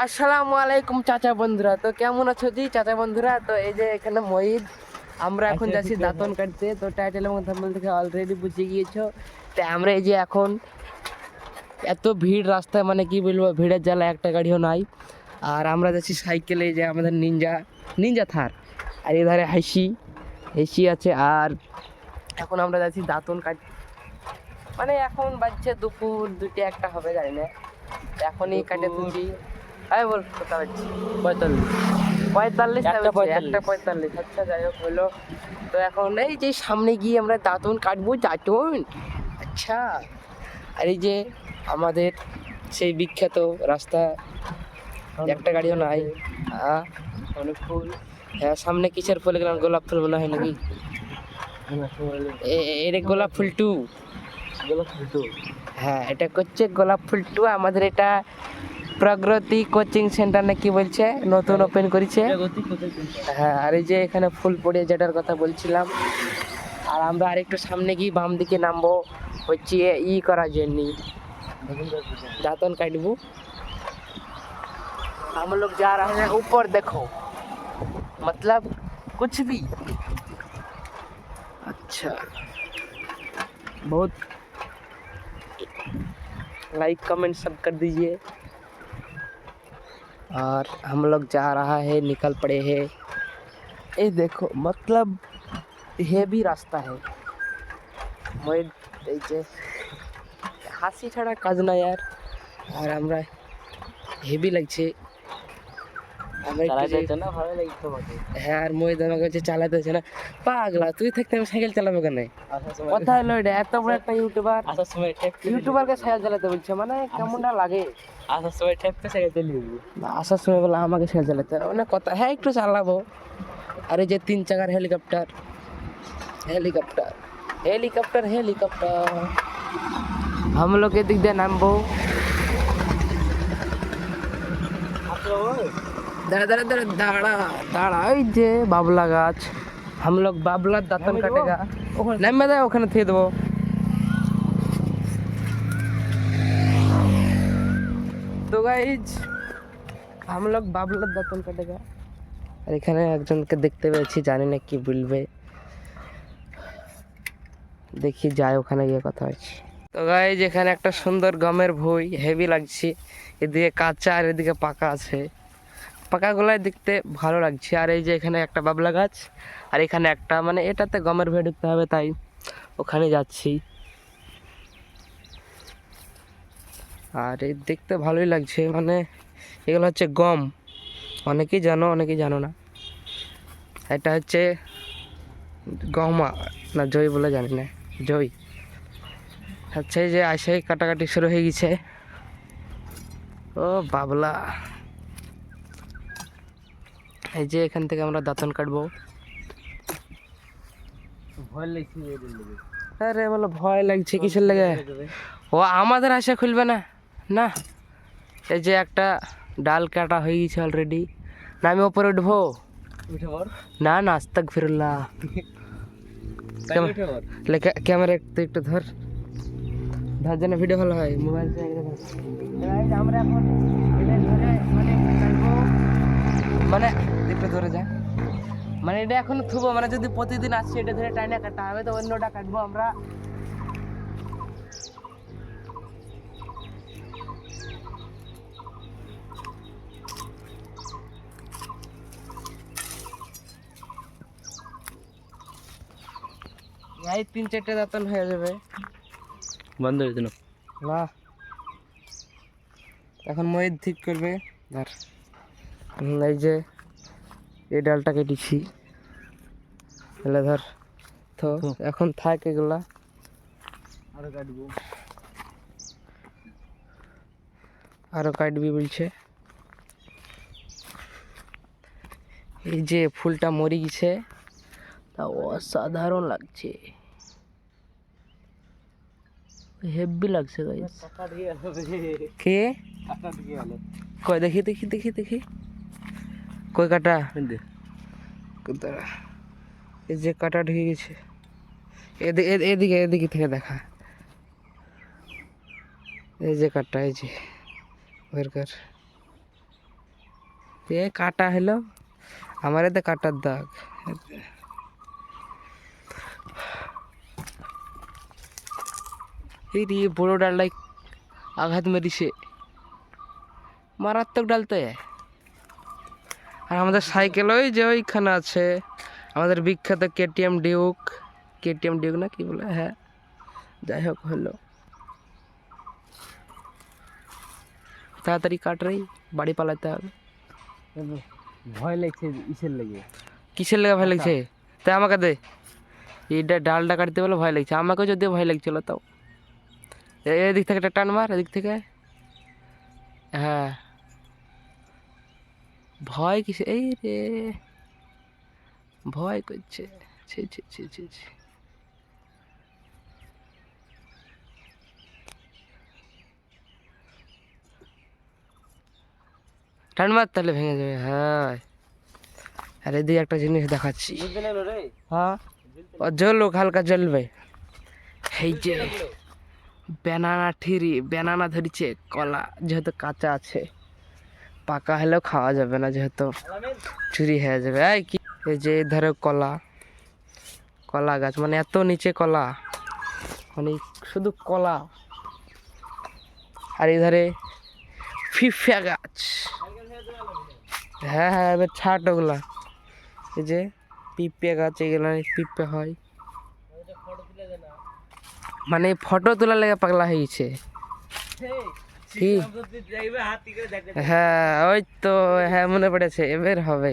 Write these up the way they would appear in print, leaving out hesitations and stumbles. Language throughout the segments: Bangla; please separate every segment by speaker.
Speaker 1: আসসালামু আলাইকুম চাচা বন্ধুরা। তো কেমন আছো জি চাচা বন্ধুরা? তো এই যে এখানে মহিদ, আমরা এখন যাচ্ছি দাঁতন কাটতে। তো টাইটেল এবং থাম্বনেল থেকে অলরেডি বুঝে গিয়েছো। তো আমরা এই যে এখন এত ভিড় রাস্তায়, মানে কি বলবো, ভিড়ের জ্বালা একটা গাড়িও নাই। আর আমরা যাচ্ছি সাইকেলে, যে আমাদের নিনজা নিনজা থার, আর এধারে হাসি হেসি আছে। আর এখন আমরা যাচ্ছি দাঁতন কাট, মানে এখন বাজছে দুপুর 2টা 1টা হবে, জানি না। এখনই কাটে তুলছি। আমি বল কোথা পাচ্ছি 45 1:45। আচ্ছা, যাই হোক হলো। তো এখন এই যে সামনে গিয়ে আমরা দাঁতন কাটবো, দাঁতন। আচ্ছা, আর এই যে আমাদের সেই বিখ্যাত রাস্তা, একটা গাড়িও নাই। হ্যাঁ, অনেক ফুল। হ্যাঁ, সামনে কিসের ফুল গেলাম? গোলাপ ফুল মনে হয় নাকি? এটা গোলাপ ফুল টু। হ্যাঁ, এটা করছে গোলাপ ফুল টু। আমাদের এটা প্রগতি কোচিং সেন্টার না কি বলছে, নতুন ওপেন করেছে। হ্যাঁ, আর এই যে এখানে ফুল পড়ে, যেটার কথা বলছিলাম। আর আমরা আরেকটু সামনে গিয়ে বাম দিকে নামবো, হচ্ছে করার জন্য, দাঁতন কাটবো। हम लोग जा रहे हैं ऊपर, देखो मतलब कुछ भी। अच्छा, बहुत लाइक कमेंट सब कर दीजिए। और हम लोग जा रहा है, निकल पड़े हैं। ये देखो, मतलब हेवी रास्ता है। মই এই যে হাসি ছাড়া কাজ না यार। আর আমরা হেভি লাগছে। হ্যাঁ, আর মই আমাকে হচ্ছে চালাতে হচ্ছে না। পাগলা, তুই থাকতে আমি সাইকেল চালাবো কেন? কথা হলো এটা, এত বড় একটা ইউটিউবারকে সাইকেল চালাতে বলছে, মানে কেমনটা লাগে? আসার সময় বলে আমাকে সাইকেল চালাতে, মানে কথা। হ্যাঁ, একটু চালাবো। আর এই যে 3 চাকার হেলিকপ্টার হেলিকপ্টার হেলিকপ্টার হেলিকপ্টার। हम लोग এদিক দিয়ে নামবো। দাঁড়া দাঁড়া দাঁড়া দাঁড়া দাঁড়া, ওই যে বাবলা গাছ। हम लोग বাবলার দাঁতন কাটেগা। নামবে দেয়, ওখানে থেকে দেবো। তো গাইজ, हम लोग বাবলার দাঁতন কাটেগা। আর এখানে একজনকে দেখতে পেয়েছি, জানি না কি বলবে। দেখি যাই, ওখানে গিয়ে কথা হচ্ছে। তো গাইজ, এখানে একটা সুন্দর গমের ভুঁই, হেভি লাগছে। এদিকে কাঁচা আর এদিকে পাকা আছে। পাকাগুলাই দেখতে ভালো লাগছে। আর এই যে এখানে একটা বাবলা গাছ, আর এখানে একটা, মানে এটাতে গমের ভুঁই ঢুকতে হবে, তাই ওখানে যাচ্ছি। আর এই দেখতে ভালোই লাগছে, মানে এগুলো হচ্ছে গম। অনেকেই জানো, অনেকেই জানো না। এটা হচ্ছে গমা না জয় বলে, জানি না, জয়। আচ্ছা, এই যে আসে কাটাকাটি শুরু হয়ে গেছে। ও বাবলা, এই যে এখান থেকে আমরা দাঁতন কাটবো। ভয় লাগছে? আরে বলো, ভয় লাগছে কিসের লাগে? ও আমাদের আশা খুলবে না, না। এই যে একটা ডাল কাটা হয়ে গেছে অলরেডি। না আমি ওপরে উঠবো? না না, আস্তাক ফিরুল্লাহ। ক্যামেরা একটু ধর, ধর যেন ভিডিও ভালো হয়। মোবাইল আমরা এখন ধরে, মানে মানে একটু ধরে যা, মানে এটা এখন থুবো, মানে যদি প্রতিদিন আসছে এটা ধরে টাইনা কাটা হবে, তো অন্যটা কাটবো আমরা। এই 3-4টে দাঁতন হয়ে যাবে।
Speaker 2: বন্ধ হয়ে দিল
Speaker 1: না, এখন মহিত ঠিক করবে। ধর, এই যে এই ডালটা কেটেছি, এলে ধর। তো এখন থাক এগুলা,
Speaker 2: আরো কাটবো।
Speaker 1: আরো কাটবি বলছে। এই যে ফুলটা মরে গেছে, তা অসাধারণ লাগছে, হেভি লাগছে গাইস। কে কই? দেখি দেখি দেখি দেখি, কই কাটা? দাঁড়া, এই যে কাটা ঢুকে গেছে। এদিকে এদিকে থেকে দেখা, এই যে কাটা, এই যে বের কর। এ কাটা হলো আমার এতে কাটার দাগ। এই রে বড় ডালটাই আঘাত মেরিছে, মারাত্মক ডাল তো এ। আর আমাদের সাইকেল ওই যে ওইখানে আছে, আমাদের বিখ্যাত কেটিএম ডিউক না কি বলে, হ্যাঁ যাই হোক হলো। তাড়াতাড়ি কাট রে, বাড়ি পালাতে হবে।
Speaker 2: ভয় লাগছে ইসের লেগে।
Speaker 1: কিসের লেগে ভয় লাগছে? তাই আমাকে দে, এইটা ডালটা কাটতে বলে ভয় লাগছে, আমাকেও যদি ভয় লাগছিল তাও। এদিক থেকে একটা টান মার, এদিক থেকে। হ্যাঁ ভয় কিসে, এই রে ভয় করছে। ছি ছি ছি ছি ছি। টান মার তাহলে ভেঙে যাবে। হ্যাঁ আর এদিকে একটা জিনিস দেখাচ্ছি। হ্যাঁ ও জ্বলুক, হালকা জ্বলবে। এই যে ব্যানানা ধরিছে, কলা যেহেতু কাঁচা আছে, পাকা হলেও খাওয়া যাবে না যেহেতু চুরি হয়ে যাবে। এই কি, এই যে ধরো কলা গাছ, মানে এত নিচে কলা, মানে শুধু কলা। আর এধারে ফিফা গাছ। হ্যাঁ হ্যাঁ এবার ছাট ওগুলা। এই যে পিঁপে গাছ, এগুলা পিঁপে হয়, মানে ফটো তোলার লেগে পাগলা হয়ে গেছে। কি? হ্যাঁ ওই তো, হ্যাঁ মনে পড়েছে, এবার হবে।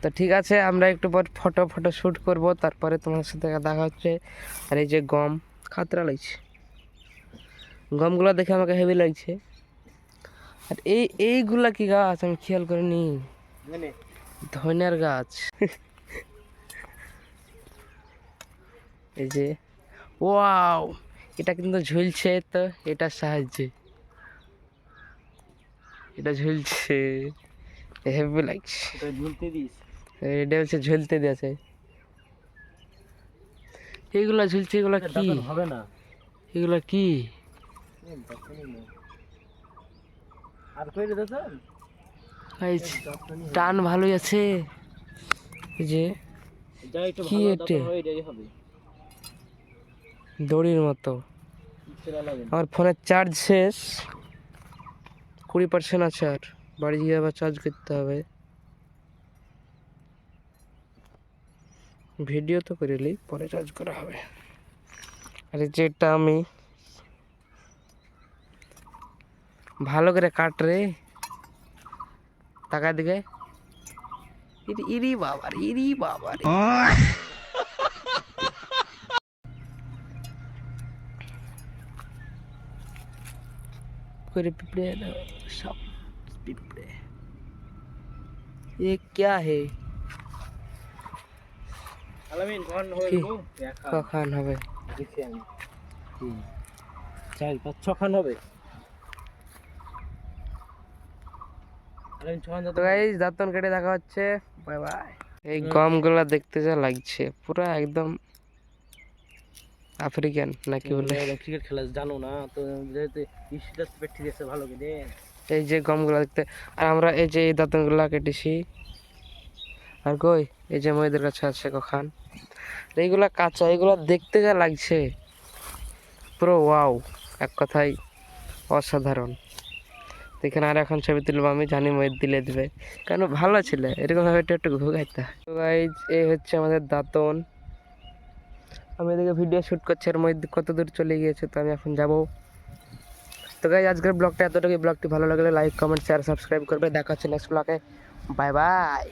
Speaker 1: তো ঠিক আছে, আমরা একটু পর ফটো শ্যুট করব, তারপরে তোমার সাথে দেখা হচ্ছে। আর এই যে গম, খাতরা লাগছে গমগুলো দেখে, আমাকে হেভি লাগছে। আর এইগুলা কি গাছ আমি খেয়াল করিনি, ধনিয়ার গাছ। এই যে ওয়াও, এটা কিন্তু ঝুলছে, তো এটার সাহায্যে এটা ঝুলছে, হেভি লাগছে।
Speaker 2: ঝুলতে দিস,
Speaker 1: এটা হচ্ছে ঝুলতে দিয়েছে, এইগুলা ঝুলছে, এগুলা কি
Speaker 2: হবে না।
Speaker 1: এগুলা কি?
Speaker 2: আর কইরে দাও তো,
Speaker 1: এই টান ভালোই আছে। এই যে
Speaker 2: যা একটু
Speaker 1: কি
Speaker 2: ভালো
Speaker 1: এটা?
Speaker 2: দাও হয় এটাই হবে।
Speaker 1: দড়ির মতো।
Speaker 2: সেটা লাগে
Speaker 1: আমার ফোনের চার্জ শেষ, 20% আছে, আর বাড়ি গিয়ে আবার চার্জ করতে হবে। ভিডিও তো করে নিই, পরে চার্জ করা হবে। আর যেটা আমি ভালো করে কাট রে, টাকা দিকে। ইরি বাবার, ইরি বাবার। করে पिपड़े सब पिपड़े, ये क्या है?
Speaker 2: আলামিন কোন হয়ে
Speaker 1: কি?
Speaker 2: গো
Speaker 1: কখন হবে?
Speaker 2: দেখি আমি 3 4 5 6 খান হবে। আলামিন 6 খান
Speaker 1: তো গাইস দাঁতন কেটে দেখা হচ্ছে, বাই বাই। এই গমগুলা দেখতে যা লাগছে, পুরো একদম আফ্রিকান নাকি বলে।
Speaker 2: ক্রিকেট খেলা জানো না তো, যেহেতু ইস্টার প্র্যাকটিস আছে ভালো করে।
Speaker 1: এই যে গমগুলা দেখতে, আর আমরা এই যে এই দাঁতনগুলা কেটেছি। আর কই এই যে মহিদের কাছে আছে কখান, এইগুলা কাঁচা, এইগুলা দেখতে যা লাগছে পুরো ওয়াও, এক কথায় অসাধারণ। তো এখানে আর এখন ছবি তুলবো, আমি জানি মহিদ দিলে দিবে, কেন ভালো ছিল এরকম ভাবে একটু একটু ঘুগাইতে। তো গাইজ এই হচ্ছে আমাদের দাঁতন, আমি এদিকে ভিডিও শ্যুট করছি, আর মহিদ কত দূর চলে গিয়েছে, তো আমি এখন যাব। তো গাইজ আজকের ব্লগটা এতটুকু। ব্লগটি ভালো লাগলে লাইক কমেন্ট শেয়ার সাবস্ক্রাইব করবে। দেখা হচ্ছে নেক্সট ব্লগে, বাই বাই।